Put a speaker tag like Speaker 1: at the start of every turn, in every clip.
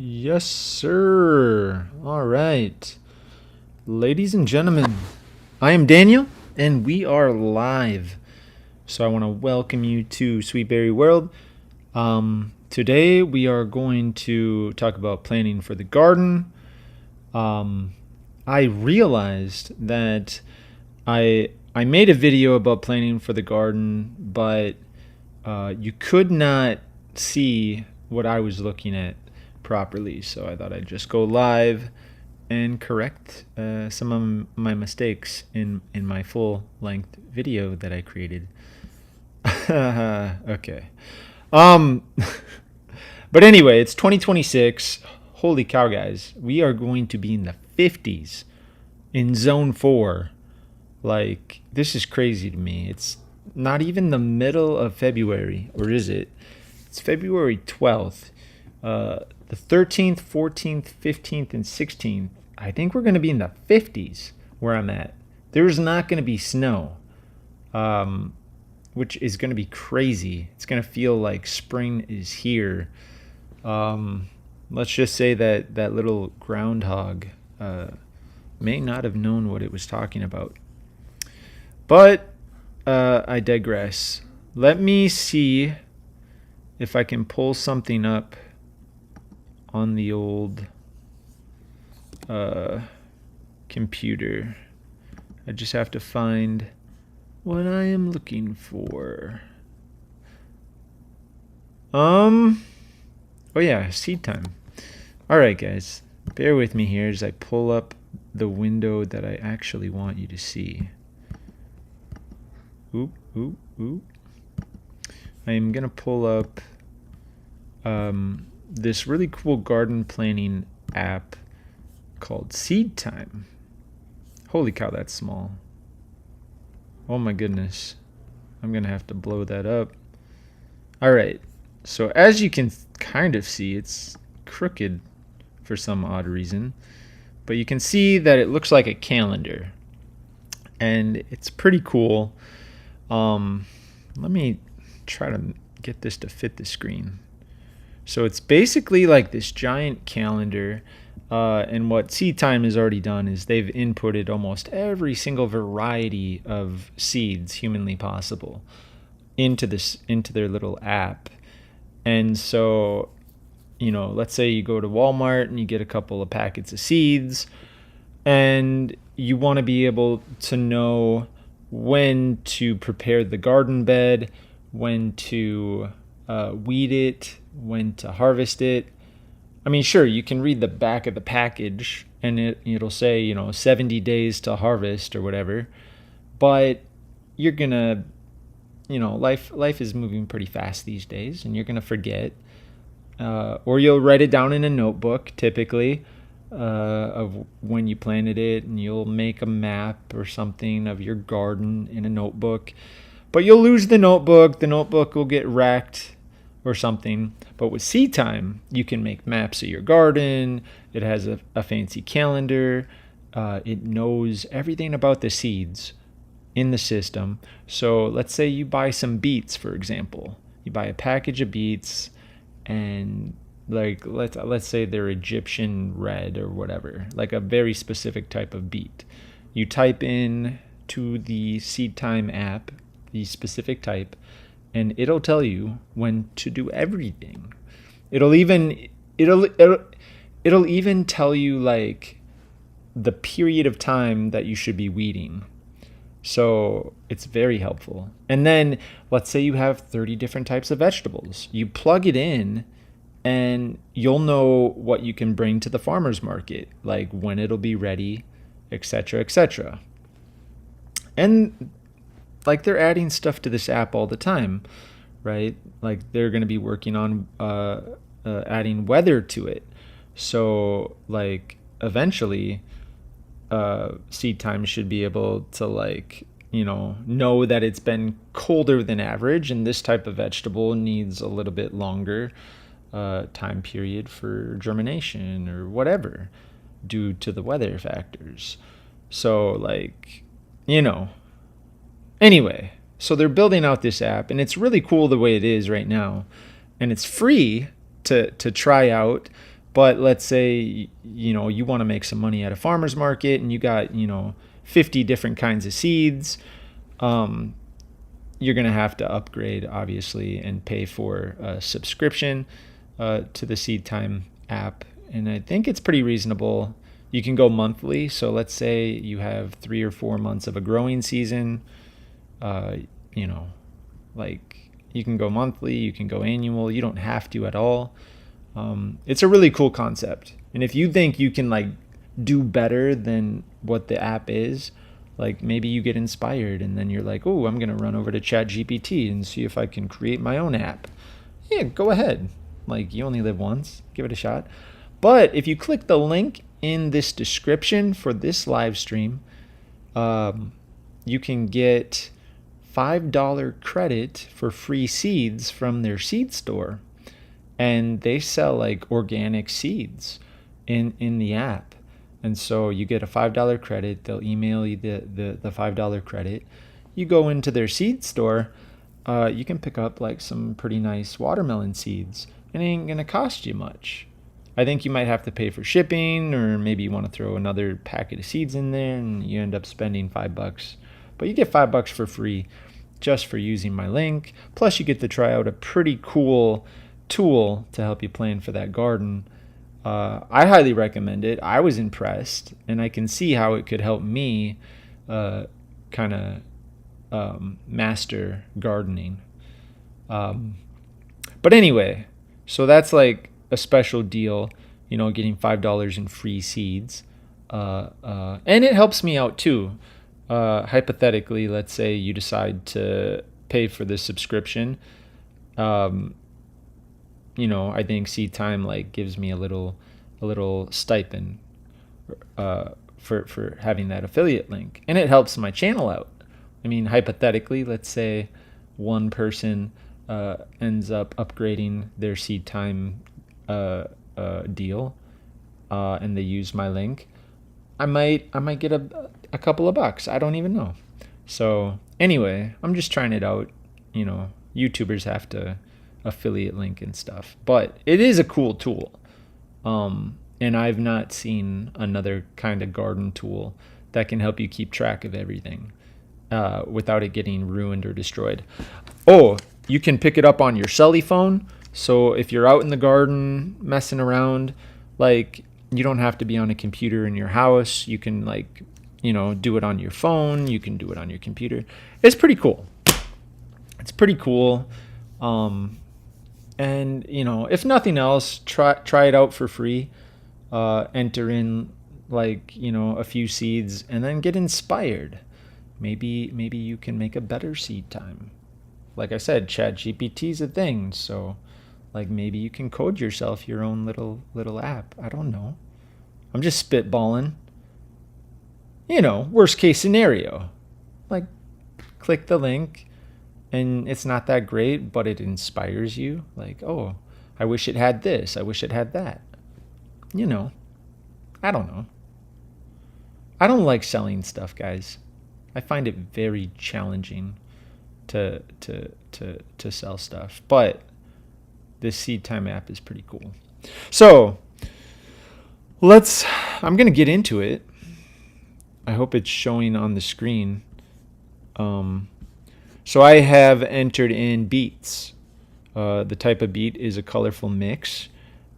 Speaker 1: Yes, sir. All right. Ladies and gentlemen, I am Daniel, and we are live. So I want to welcome you to Sweetberry World. Today we are going to talk about planning for the garden. I realized that I made a video about planning for the garden, but you could not see what I was looking at properly. So I thought I'd just go live and correct some of my mistakes in my full length video that I created. Okay. Um, but anyway, it's 2026. Holy cow, guys. We are going to be in the 50s in zone 4. Like, this is crazy to me. It's not even the middle of February, or is it? It's February 12th. The 13th, 14th, 15th, and 16th, I think we're going to be in the 50s where I'm at. There's not going to be snow, which is going to be crazy. It's going to feel like spring is here. Let's just say that little groundhog may not have known what it was talking about. But I digress. Let me see if I can pull something up on the old computer. I just have to find what I am looking for. Oh yeah, seed time. All right, guys, bear with me here as I pull up the window that I actually want you to see. Oop. I am gonna pull up this really cool garden planning app called Seed Time. Holy cow, that's small. Oh my goodness. I'm gonna have to blow that up. All right. So as you can kind of see, it's crooked for some odd reason, but you can see that it looks like a calendar, and it's pretty cool. Let me try to get this to fit the screen. So it's basically like this giant calendar, and what Seed Time has already done is they've inputted almost every single variety of seeds humanly possible into their little app. And so, let's say you go to Walmart and you get a couple of packets of seeds, and you want to be able to know when to prepare the garden bed, when to weed it, when to harvest it. I mean, sure, you can read the back of the package and it'll say, 70 days to harvest or whatever, but you're gonna, life is moving pretty fast these days, and you're gonna forget, or you'll write it down in a notebook typically, of when you planted it, and you'll make a map or something of your garden in a notebook, but you'll lose the notebook will get wrecked or something. But with Seed Time, you can make maps of your garden. It has a fancy calendar. It knows everything about the seeds in the system. So let's say you buy some beets, for example. You buy a package of beets, and like let's say they're Egyptian red or whatever, like a very specific type of beet. You type in to the Seed Time app the specific type, and it'll tell you when to do everything. It'll even tell you like the period of time that you should be weeding. So it's very helpful. And then let's say you have 30 different types of vegetables. You plug it in, and you'll know what you can bring to the farmer's market, like when it'll be ready, etc., etc. And like, they're adding stuff to this app all the time, right? Like, they're going to be working on adding weather to it. So like eventually Seed Time should be able to know that it's been colder than average, and this type of vegetable needs a little bit longer time period for germination or whatever due to the weather factors. So anyway, so they're building out this app, and it's really cool the way it is right now, and it's free to try out. But let's say, you want to make some money at a farmer's market and you got, 50 different kinds of seeds. You're going to have to upgrade, obviously, and pay for a subscription to the SeedTime app. And I think it's pretty reasonable. You can go monthly. So let's say you have 3 or 4 months of a growing season. Like you can go monthly, you can go annual. You don't have to at all. It's a really cool concept. And if you think you can like do better than what the app is, like maybe you get inspired and then you're like, oh, I'm going to run over to ChatGPT and see if I can create my own app. Yeah, go ahead. Like you only live once, give it a shot. But if you click the link in this description for this live stream, you can get $5 credit for free seeds from their seed store. And they sell like organic seeds in the app. And so you get a $5 credit. They'll email you the $5 credit. You go into their seed store. You can pick up like some pretty nice watermelon seeds. It ain't going to cost you much. I think you might have to pay for shipping, or maybe you want to throw another packet of seeds in there and you end up spending $5. But you get $5 for free just for using my link. Plus you get to try out a pretty cool tool to help you plan for that garden. I highly recommend it. I was impressed, and I can see how it could help me kind of master gardening. But anyway, so that's like a special deal, getting $5 in free seeds. And it helps me out too. Hypothetically, let's say you decide to pay for this subscription. I think SeedTime like gives me a little stipend for having that affiliate link, and it helps my channel out. I mean, hypothetically, let's say one person ends up upgrading their SeedTime deal, and they use my link. I might get a couple of bucks. I don't even know. So anyway, I'm just trying it out. YouTubers have to affiliate link and stuff, but it is a cool tool. And I've not seen another kind of garden tool that can help you keep track of everything without it getting ruined or destroyed. Oh, you can pick it up on your celly phone. So if you're out in the garden messing around, like you don't have to be on a computer in your house. You can do it on your phone. You can do it on your computer. It's pretty cool. It's pretty cool. And if nothing else, try it out for free. Enter in a few seeds and then get inspired. Maybe you can make a better SeedTime. Like I said, ChatGPT's a thing, so like maybe you can code yourself your own little app. I don't know. I'm just spitballing. Worst case scenario. Like click the link and it's not that great, but it inspires you. Like, oh, I wish it had this. I wish it had that. I don't know. I don't like selling stuff, guys. I find it very challenging to sell stuff. But this SeedTime app is pretty cool. So I'm going to get into it. I hope it's showing on the screen. So I have entered in beets. The type of beet is a colorful mix.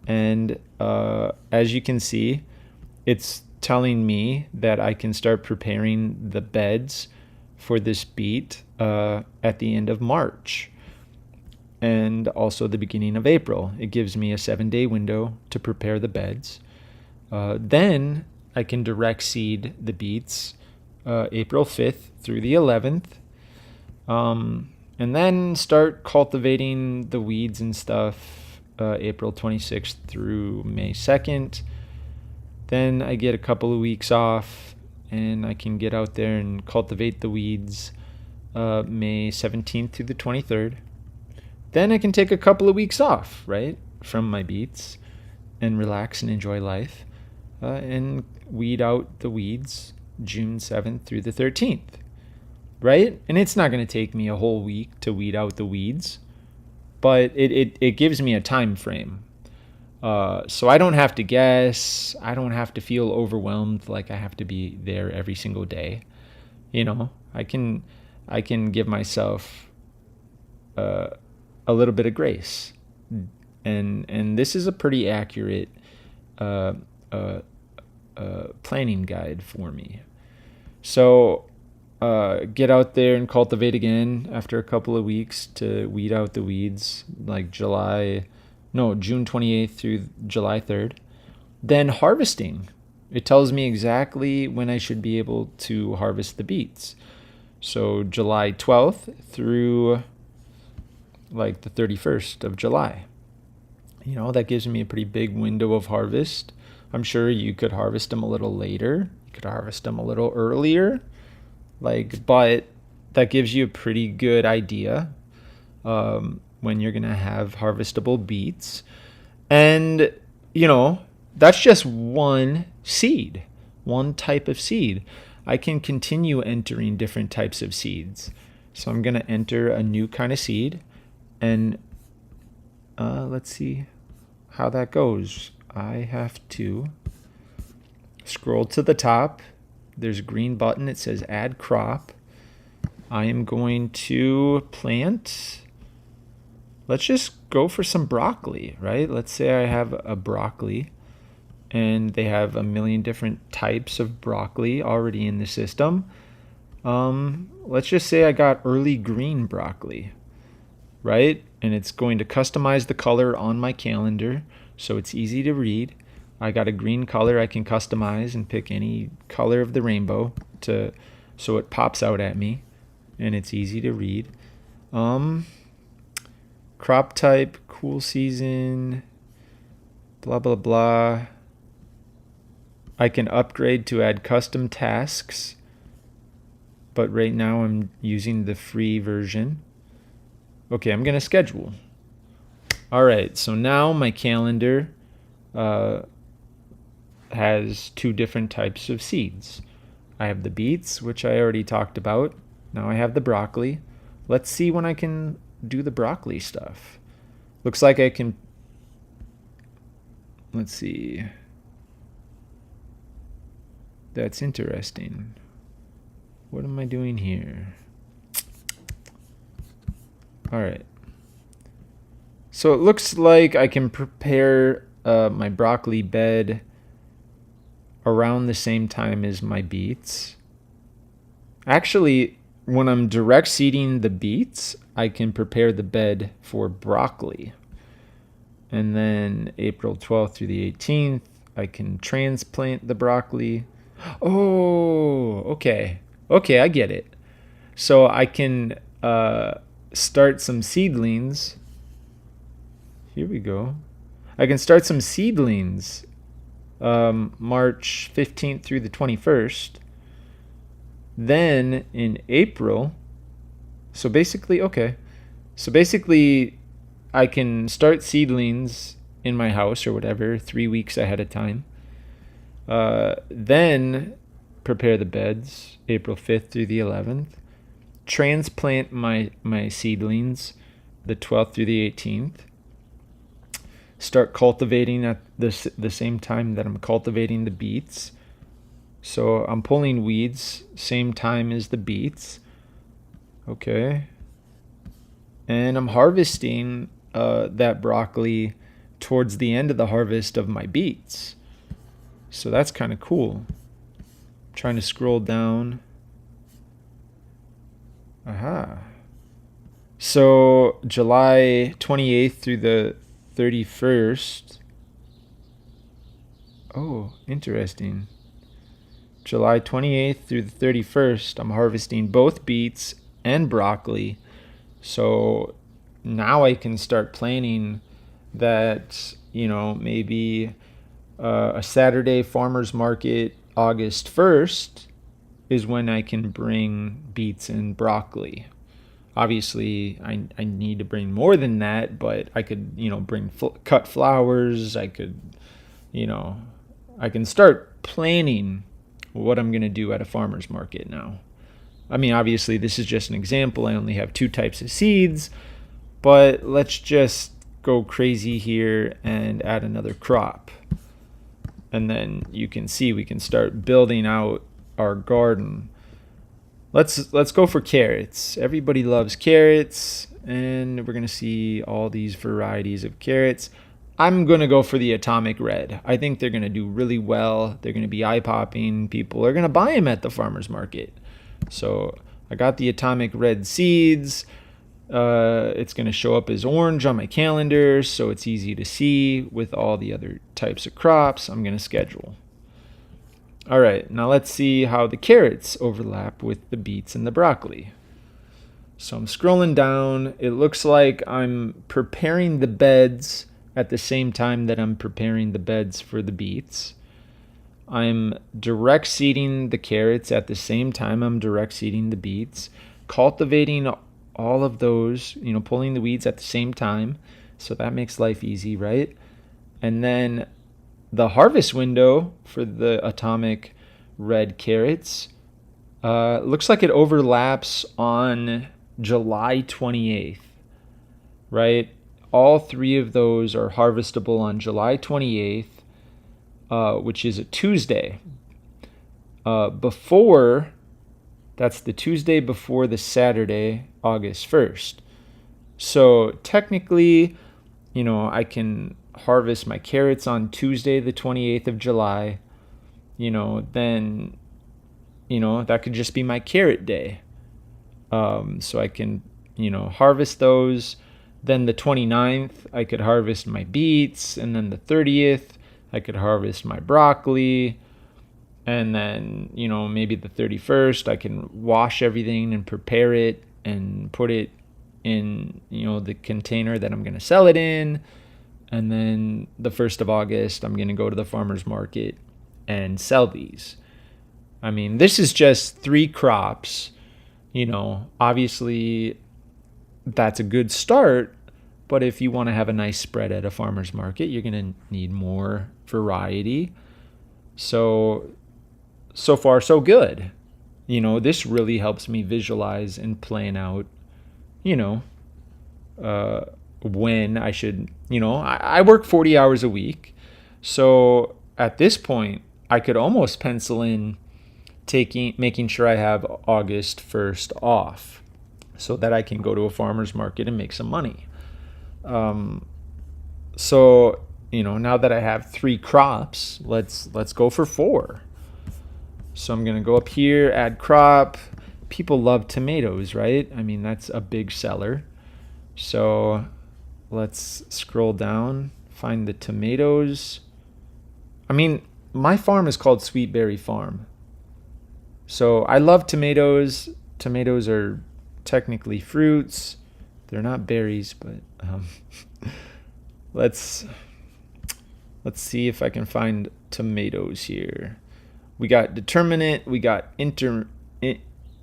Speaker 1: And as you can see, it's telling me that I can start preparing the beds for this beet at the end of March and also the beginning of April. It gives me a 7-day window to prepare the beds. Then I can direct seed the beets April 5th through the 11th. And then start cultivating the weeds and stuff April 26th through May 2nd. Then I get a couple of weeks off and I can get out there and cultivate the weeds May 17th through the 23rd. Then I can take a couple of weeks off, right, from my beets and relax and enjoy life and weed out the weeds June 7th through the 13th. Right? And it's not going to take me a whole week to weed out the weeds, but it gives me a time frame. So I don't have to guess. I don't have to feel overwhelmed like I have to be there every single day. You know, I can give myself a little bit of grace, and this is a pretty accurate uh, uh, planning guide for me. So get out there and cultivate again after a couple of weeks to weed out the weeds, like June 28th through July 3rd. Then harvesting. It tells me exactly when I should be able to harvest the beets. So July 12th through like the 31st of July. You know, that gives me a pretty big window of harvest. I'm sure you could harvest them a little later. You could harvest them a little earlier. But that gives you a pretty good idea when you're going to have harvestable beets. And, you know, that's just one seed, one type of seed. I can continue entering different types of seeds. So I'm going to enter a new kind of seed, and let's see how that goes. I have to scroll to the top. There's a green button. It says add crop. I am going to plant. Let's just go for some broccoli, right? Let's say I have a broccoli, and they have a million different types of broccoli already in the system. Let's just say I got early green broccoli, right? And it's going to customize the color on my calendar so it's easy to read. I got a green color I can customize and pick any color of the rainbow so it pops out at me and it's easy to read. Crop type, cool season, blah, blah, blah. I can upgrade to add custom tasks, but right now I'm using the free version. Okay, I'm going to schedule. All right, so now my calendar has two different types of seeds. I have the beets, which I already talked about. Now I have the broccoli. Let's see when I can do the broccoli stuff. Looks like I can. Let's see. That's interesting. What am I doing here? All right. So it looks like I can prepare my broccoli bed around the same time as my beets. Actually, when I'm direct seeding the beets, I can prepare the bed for broccoli. And then April 12th through the 18th, I can transplant the broccoli. Oh, okay. Okay, I get it. So I can start some seedlings. Here we go. I can start some seedlings March 15th through the 21st. Then in April, so basically I can start seedlings in my house or whatever 3 weeks ahead of time. Then prepare the beds April 5th through the 11th. Transplant my seedlings the 12th through the 18th. Start cultivating at the same time that I'm cultivating the beets. So I'm pulling weeds same time as the beets. Okay. And I'm harvesting that broccoli towards the end of the harvest of my beets. So that's kind of cool. I'm trying to scroll down. Aha. So July 28th through the 31st. Oh, interesting. July 28th through the 31st, I'm harvesting both beets and broccoli. So now I can start planning that, maybe a Saturday farmer's market, August 1st, is when I can bring beets and broccoli. Obviously, I need to bring more than that, but I could, bring cut flowers. I could, I can start planning what I'm going to do at a farmer's market now. I mean, obviously, this is just an example. I only have two types of seeds, but let's just go crazy here and add another crop. And then you can see we can start building out our garden. Let's go for carrots. Everybody loves carrots, and we're gonna see all these varieties of carrots. I'm gonna go for the atomic red. I think they're gonna do really well. They're gonna be eye-popping. People are gonna buy them at the farmer's market. So I got the atomic red seeds. It's going to show up as orange on my calendar, so it's easy to see with all the other types of crops I'm going to schedule. All right, now let's see how the carrots overlap with the beets and the broccoli. So I'm scrolling down. It looks like I'm preparing the beds at the same time that I'm preparing the beds for the beets. I'm direct seeding the carrots at the same time I'm direct seeding the beets, cultivating all of those, pulling the weeds at the same time. So that makes life easy, right? And then the harvest window for the atomic red carrots looks like it overlaps on July 28th, right? All three of those are harvestable on July 28th, which is a Tuesday. That's the Tuesday before the Saturday, August 1st. So technically, I can harvest my carrots on Tuesday, the 28th of July. Then, that could just be my carrot day. So I can, harvest those. Then the 29th, I could harvest my beets. And then the 30th, I could harvest my broccoli. And then, maybe the 31st, I can wash everything and prepare it and put it in, the container that I'm going to sell it in. And then the 1st of August, I'm going to go to the farmer's market and sell these. I mean, this is just 3 crops. Obviously, that's a good start. But if you want to have a nice spread at a farmer's market, you're going to need more variety. So far, so good. This really helps me visualize and plan out, when I should, I work 40 hours a week. So at this point, I could almost pencil in making sure I have August 1st off so that I can go to a farmer's market and make some money. So, now that I have 3 crops, let's go for 4. So I'm going to go up here, add crop. People love tomatoes, right? I mean, that's a big seller. So let's scroll down, find the tomatoes. I mean, my farm is called Sweet Berry Farm. So I love tomatoes. Tomatoes are technically fruits. They're not berries, but let's see if I can find tomatoes here. We got determinate. We got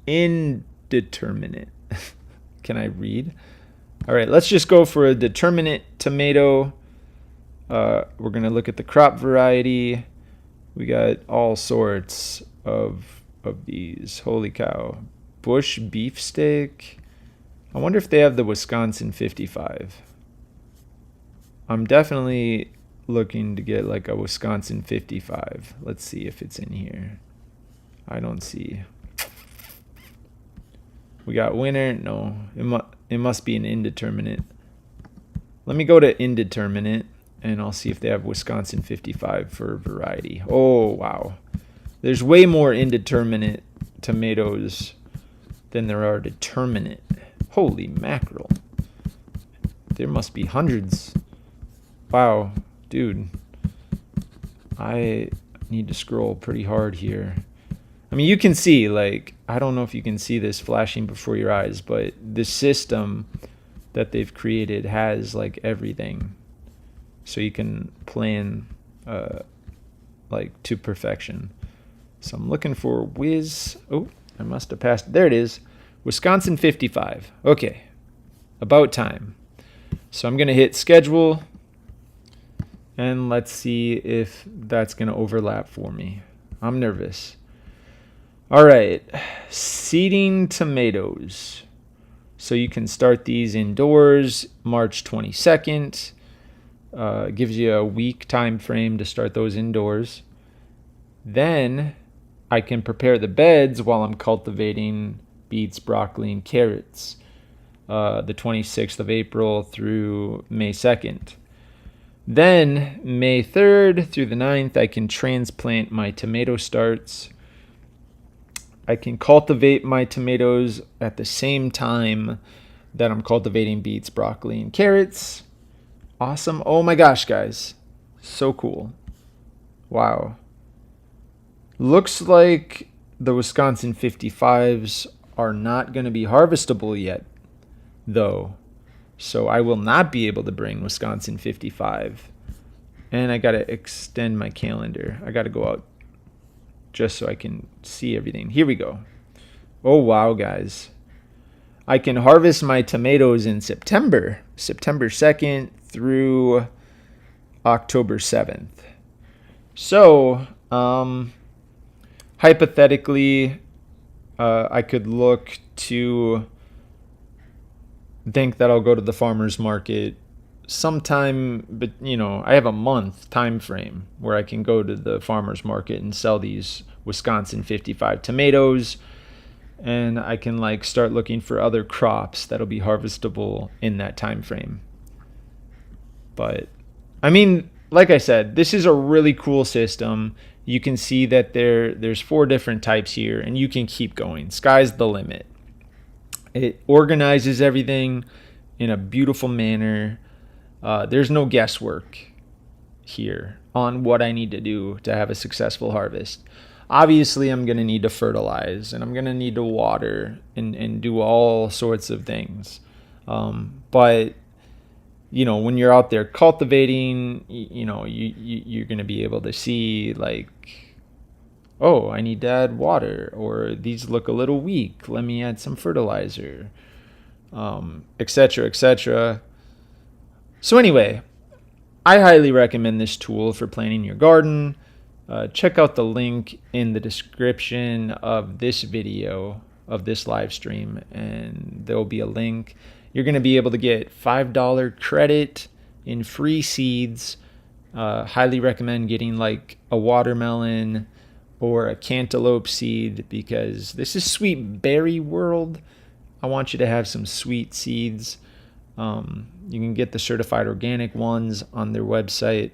Speaker 1: indeterminate. Can I read? All right, let's just go for a determinate tomato. We're going to look at the crop variety. We got all sorts of these. Holy cow. Bush beefsteak. I wonder if they have the Wisconsin 55. I'm definitely looking to get like a Wisconsin 55. Let's see if it's in here. I don't see. We got winter. No, it must be an indeterminate. Let me go to indeterminate and I'll see if they have Wisconsin 55 for variety. Oh, wow. There's way more indeterminate tomatoes than there are determinate. Holy mackerel. There must be hundreds. Wow, dude. I need to scroll pretty hard here. I mean, you can see, like, I don't know if you can see this flashing before your eyes, but the system that they've created has, like, everything. So you can plan, like, to perfection. So I'm looking for Oh, I must have passed. There it is. Wisconsin 55. Okay. About time. So I'm going to hit schedule. And let's see if that's going to overlap for me. I'm nervous. All right. Seeding tomatoes. So you can start these indoors March 22nd. Gives you a week time frame to start those indoors. Then I can prepare the beds while I'm cultivating beets, broccoli, and carrots. The 26th of April through May 2nd. Then May 3rd through the 9th, I can transplant my tomato starts. I can cultivate my tomatoes at the same time that I'm cultivating beets, broccoli, and carrots. Awesome. Oh my gosh, guys. So cool. Wow. Looks like the Wisconsin 55s are not going to be harvestable yet, though. So I will not be able to bring Wisconsin 55. And I got to extend my calendar. I got to go out just so I can see everything. Here we go. Oh, wow, guys. I can harvest my tomatoes in September 2nd through October 7th. So, hypothetically, I could look to think that I'll go to the farmer's market sometime, but I have a month time frame where I can go to the farmer's market and sell these Wisconsin 55 tomatoes, and I can start looking for other crops that'll be harvestable in that time frame. But I mean, like I said, this is a really cool system. You can see that there's 4 different types here, and you can keep going. Sky's the limit. It organizes everything in a beautiful manner. There's no guesswork here on what I need to do to have a successful harvest. Obviously, I'm going to need to fertilize, and I'm going to need to water and do all sorts of things. But when you're out there cultivating, you're going to be able to see oh, I need to add water, or these look a little weak. Let me add some fertilizer, etc., etc. So anyway, I highly recommend this tool for planning your garden. Check out the link in the description of this video, of this live stream, and there will be a link. You're going to be able to get $5 credit in free seeds. Highly recommend getting a watermelon or a cantaloupe seed, because this is sweet berry world. I want you to have some sweet seeds. You can get the certified organic ones on their website.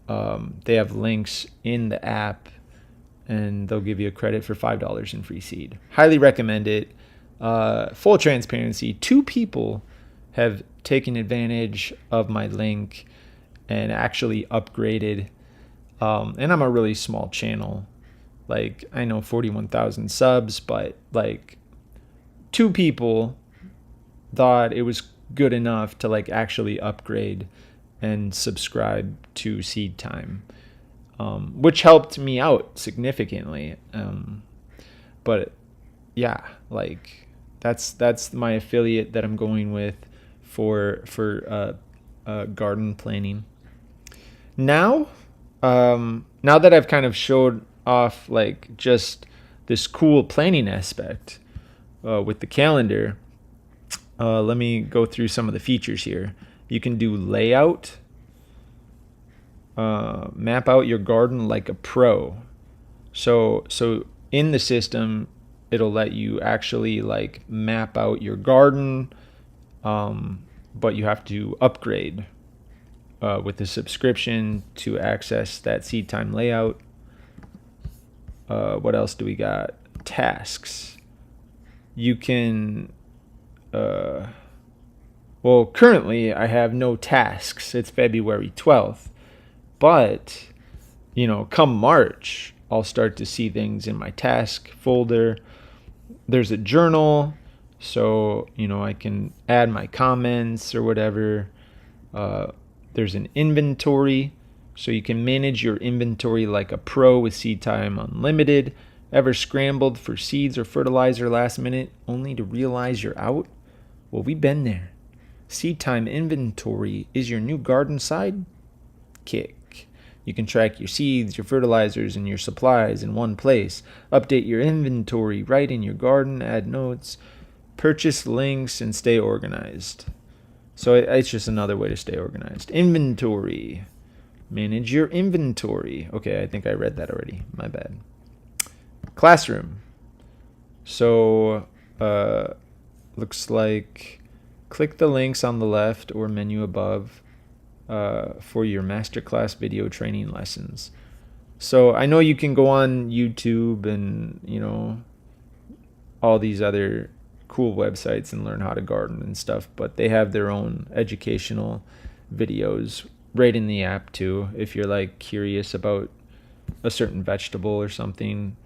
Speaker 1: They have links in the app, and they'll give you a credit for $5 in free seed. Highly recommend it. Full transparency, 2 people have taken advantage of my link and actually upgraded. And I'm a really small channel. I know 41,000 subs, but 2 people thought it was good enough to actually upgrade and subscribe to Seed Time, which helped me out significantly. But yeah, that's my affiliate that I'm going with for garden planning. Now that I've kind of showed off just this cool planning aspect with the calendar, let me go through some of the features here. You can do layout, map out your garden like a pro. So in the system, it'll let you actually map out your garden, but you have to upgrade with a subscription to access that Seed Time layout. What else do we got? Tasks. You can well, currently I have no tasks. It's February 12th. But, come March, I'll start to see things in my task folder. There's a journal, so, I can add my comments or whatever. There's an inventory, so you can manage your inventory like a pro with Seed Time Unlimited. Ever scrambled for seeds or fertilizer last minute only to realize you're out? Well, we've been there. Seed Time Inventory is your new garden sidekick. You can track your seeds, your fertilizers, and your supplies in one place. Update your inventory right in your garden, add notes, purchase links and stay organized. So it's just another way to stay organized. Inventory. Manage your inventory. Okay, I think I read that already. My bad. Classroom. So looks like click the links on the left or menu above for your masterclass video training lessons. So I know you can go on YouTube and, you know, all these other cool websites and learn how to garden and stuff, but they have their own educational videos right in the app too, if you're like curious about a certain vegetable or something.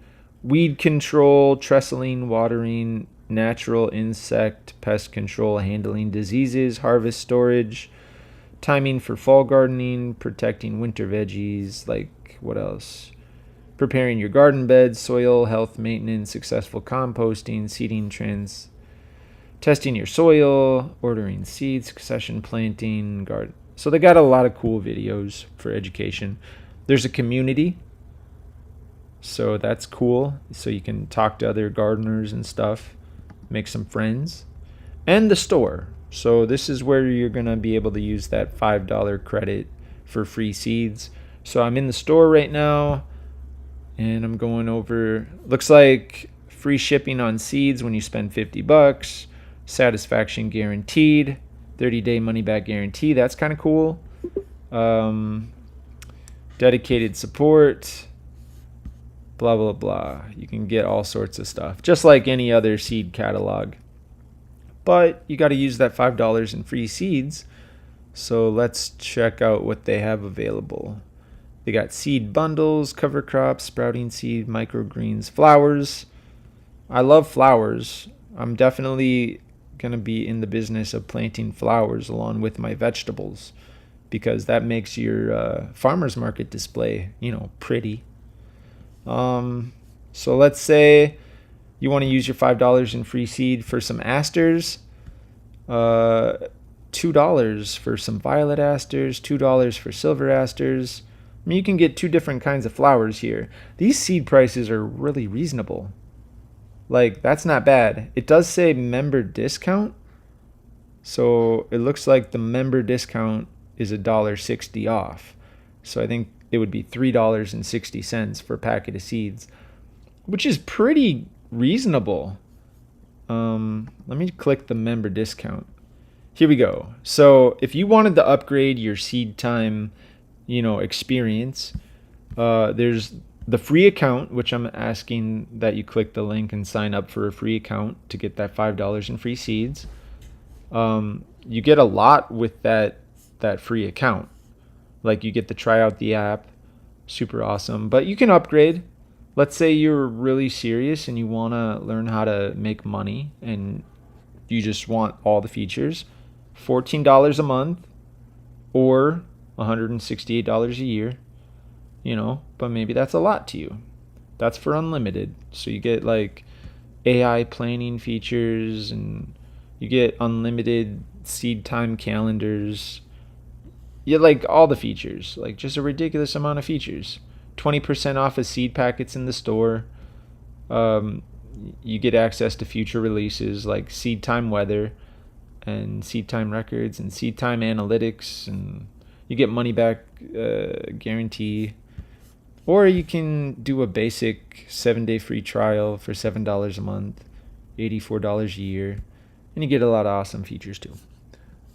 Speaker 1: Weed control, trestling, watering, natural insect pest control, handling diseases, harvest storage, timing for fall gardening, protecting winter veggies, like what else? Preparing your garden beds, soil health maintenance, successful composting, seeding testing your soil, ordering seeds, succession planting, garden. So they got a lot of cool videos for education. There's a community, so that's cool. So you can talk to other gardeners and stuff, make some friends. And the store. So this is where you're going to be able to use that $5 credit for free seeds. So I'm in the store right now, and I'm going over, looks like free shipping on seeds when you spend $50, satisfaction guaranteed, 30-day money-back guarantee. That's kind of cool. Dedicated support, blah, blah, blah. You can get all sorts of stuff, just like any other seed catalog. But you got to use that $5 in free seeds. So let's check out what they have available. They got seed bundles, cover crops, sprouting seed, microgreens, flowers. I love flowers. I'm definitely going to be in the business of planting flowers along with my vegetables, because that makes your farmer's market display, you know, pretty. So let's say you want to use your $5 in free seed for some asters, $2 for some violet asters, $2 for silver asters. I mean, you can get 2 different kinds of flowers here. These seed prices are really reasonable. Like, that's not bad. It does say member discount. So it looks like the member discount is $1.60 off. So I think it would be $3.60 for a packet of seeds, which is pretty reasonable. Let me click the member discount. Here we go. So if you wanted to upgrade your seed time, you know, experience, there's the free account, which I'm asking that you click the link and sign up for a free account to get that $5 in free seeds. You get a lot with that free account. Like, you get to try out the app, super awesome. But you can upgrade. Let's say you're really serious and you want to learn how to make money and you just want all the features. $14 a month or $168 a year, you know, but maybe that's a lot to you. That's for unlimited. So you get like AI planning features, and you get unlimited seed time calendars. You get like all the features, like just a ridiculous amount of features. 20% off of seed packets in the store. You get access to future releases like seed time weather and seed time records and seed time analytics, and you get money back guarantee. Or you can do a basic 7-day free trial for $7 a month, $84 a year, and you get a lot of awesome features too.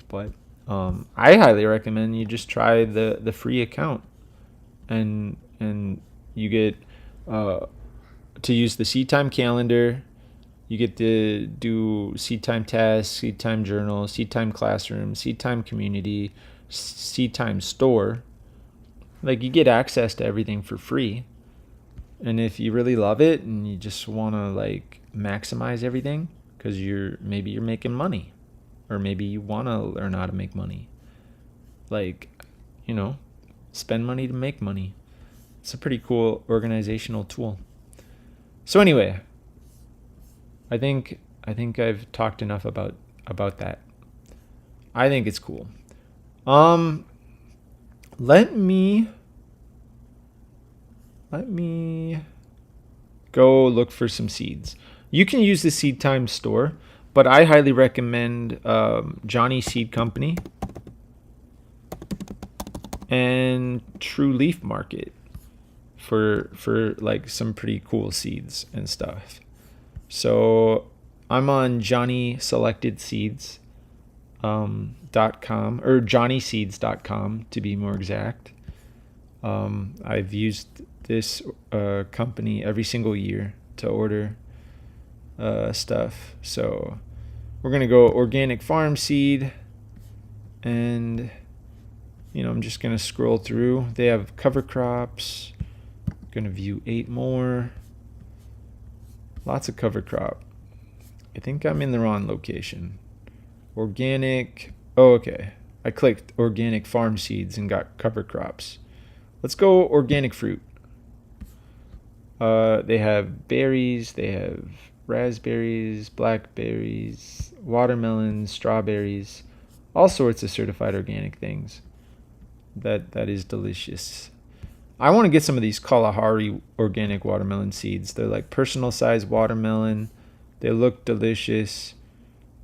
Speaker 1: But I highly recommend you just try the free account, and you get to use the seed time calendar. You get to do seed time tasks, seed time journal, seed time classroom, seed time community, seed time store. Like, you get access to everything for free. And if you really love it and you just want to like maximize everything, because maybe you're making money, or maybe you want to learn how to make money, like, you know, spend money to make money. It's a pretty cool organizational tool. So anyway, I think I've talked enough about that. I think it's cool. Let me go look for some seeds. You can use the seed time store, But I highly recommend Johnny Seed Company and True Leaf Market for like some pretty cool seeds and stuff. So I'm on JohnnySelectedSeeds.com or JohnnySeeds.com to be more exact. I've used this company every single year to order stuff. So we're gonna go organic farm seed, and I'm just gonna scroll through. They have cover crops. Gonna view 8 more. Lots of cover crop. I think I'm in the wrong location. Organic. Oh, okay. I clicked organic farm seeds and got cover crops. Let's go organic fruit. They have berries. They have raspberries, blackberries, watermelons, strawberries, all sorts of certified organic things. That is delicious. I want to get some of these Kalahari organic watermelon seeds. They're like personal size watermelon. They look delicious.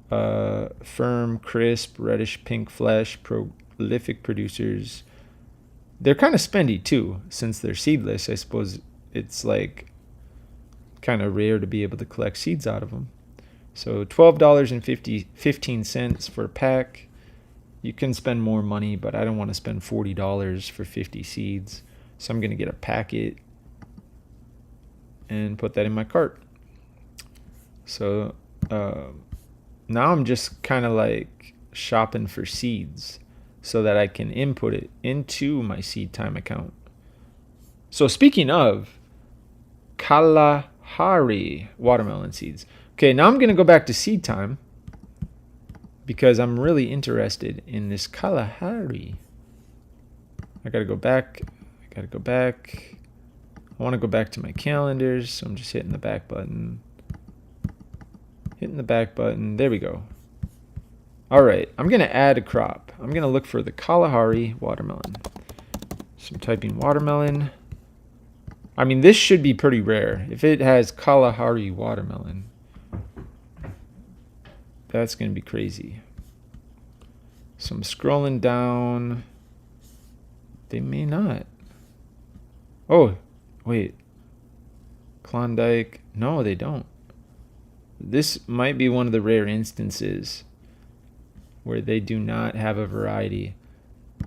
Speaker 1: Firm, crisp, reddish pink flesh, prolific producers. They're kind of spendy too, since they're seedless. I suppose it's like kind of rare to be able to collect seeds out of them. So $12.15 for a pack. You can spend more money, but I don't want to spend $40 for 50 seeds. So I'm going to get a packet and put that in my cart. So now I'm just kind of like shopping for seeds so that I can input it into my Seed Time account. So speaking of Kalahari watermelon seeds. Okay, now I'm going to go back to Seed Time because I'm really interested in this Kalahari. I got to go back. I want to go back to my calendars, so I'm just hitting the back button. There we go. All right, I'm going to add a crop. I'm going to look for the Kalahari watermelon. So I'm typing watermelon. I mean, this should be pretty rare. If it has Kalahari watermelon, that's going to be crazy. So I'm scrolling down. They may not. Oh, wait. Klondike. No, they don't. This might be one of the rare instances where they do not have a variety.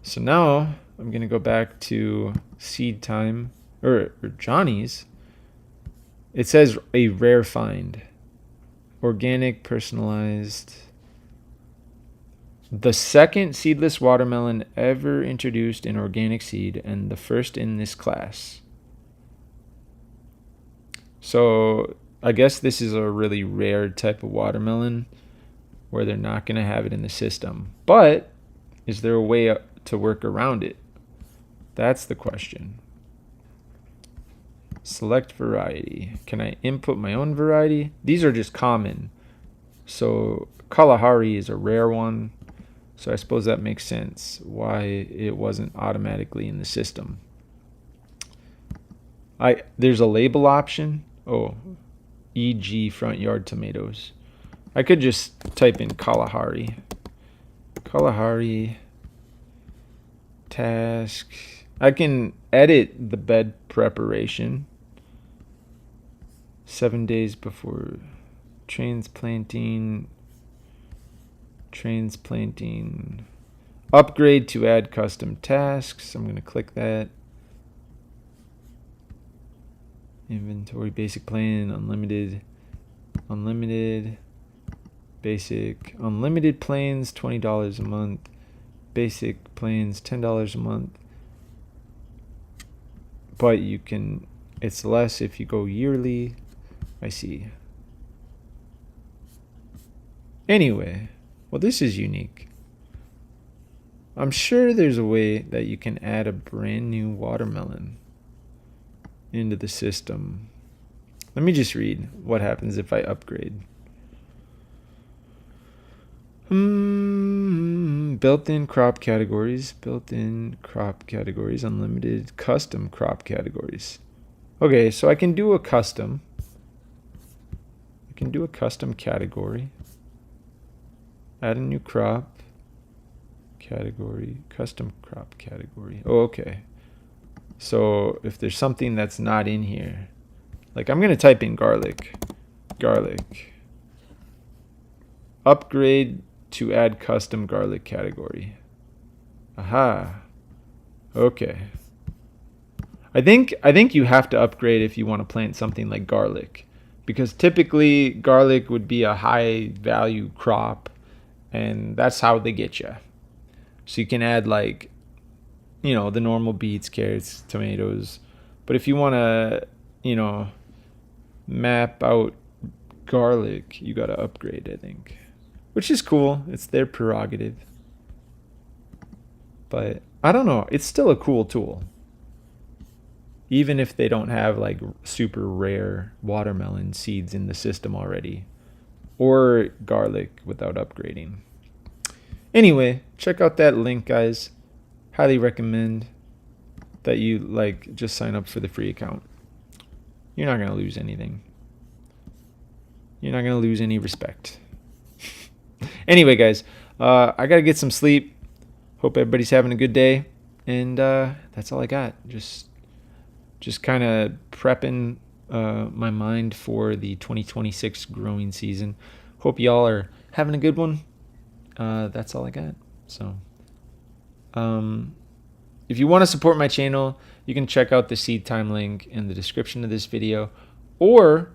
Speaker 1: So now I'm going to go back to Seed Time, or Johnny's. It says a rare find. Organic, personalized. The second seedless watermelon ever introduced in organic seed and the first in this class. So I guess this is a really rare type of watermelon where they're not going to have it in the system. But is there a way to work around it? That's the question. Select variety. Can I input my own variety? These are just common. So Kalahari is a rare one. So I suppose that makes sense why it wasn't automatically in the system. There's a label option. Oh, e.g. front yard tomatoes. I could just type in Kalahari. Kalahari task. I can edit the bed preparation. 7 days before transplanting. Upgrade to add custom tasks. I'm going to click that. Inventory, basic plan, unlimited, basic, unlimited plans, $20 a month, basic plans, $10 a month. But it's less if you go yearly. I see. Anyway. Well, this is unique. I'm sure there's a way that you can add a brand new watermelon into the system. Let me just read what happens if I upgrade. Built-in crop categories, unlimited custom crop categories. Okay, so I can do a custom category. Add a new crop category, custom crop category. Oh, okay. So if there's something that's not in here, like I'm gonna type in garlic, upgrade to add custom garlic category. Aha. Okay. I think you have to upgrade if you want to plant something like garlic, because typically garlic would be a high value crop, and that's how they get you. So you can add like, you know, the normal beets, carrots, tomatoes, but if you want to, you know, map out garlic, you got to upgrade, I think, which is cool. It's their prerogative, but I don't know, it's still a cool tool. Even if they don't have like super rare watermelon seeds in the system already, or garlic without upgrading. Anyway, check out that link, guys. Highly recommend that you like just sign up for the free account. You're not gonna lose anything. You're not gonna lose any respect. Anyway, guys, I gotta get some sleep. Hope everybody's having a good day, and that's all I got. Just kind of prepping my mind for the 2026 growing season. Hope y'all are having a good one. That's all I got. So if you want to support my channel, you can check out the Seed Time link in the description of this video. Or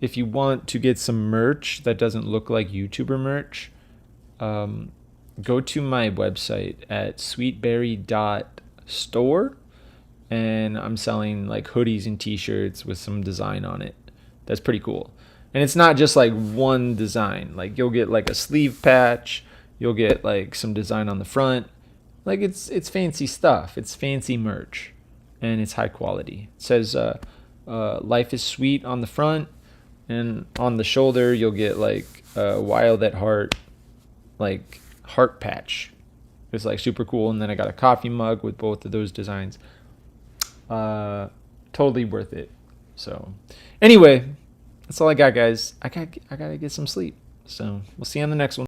Speaker 1: if you want to get some merch that doesn't look like YouTuber merch, go to my website at sweetberry.store. And I'm selling like hoodies and t-shirts with some design on it. That's pretty cool. And it's not just like one design. Like you'll get like a sleeve patch, you'll get like some design on the front. Like it's fancy stuff. It's fancy merch, and it's high quality. It says life is sweet on the front, and on the shoulder you'll get like wild at heart, like heart patch. It's like super cool. And then I got a coffee mug with both of those designs. Totally worth it. So anyway, that's all I got, guys. I gotta get some sleep. So we'll see you on the next one.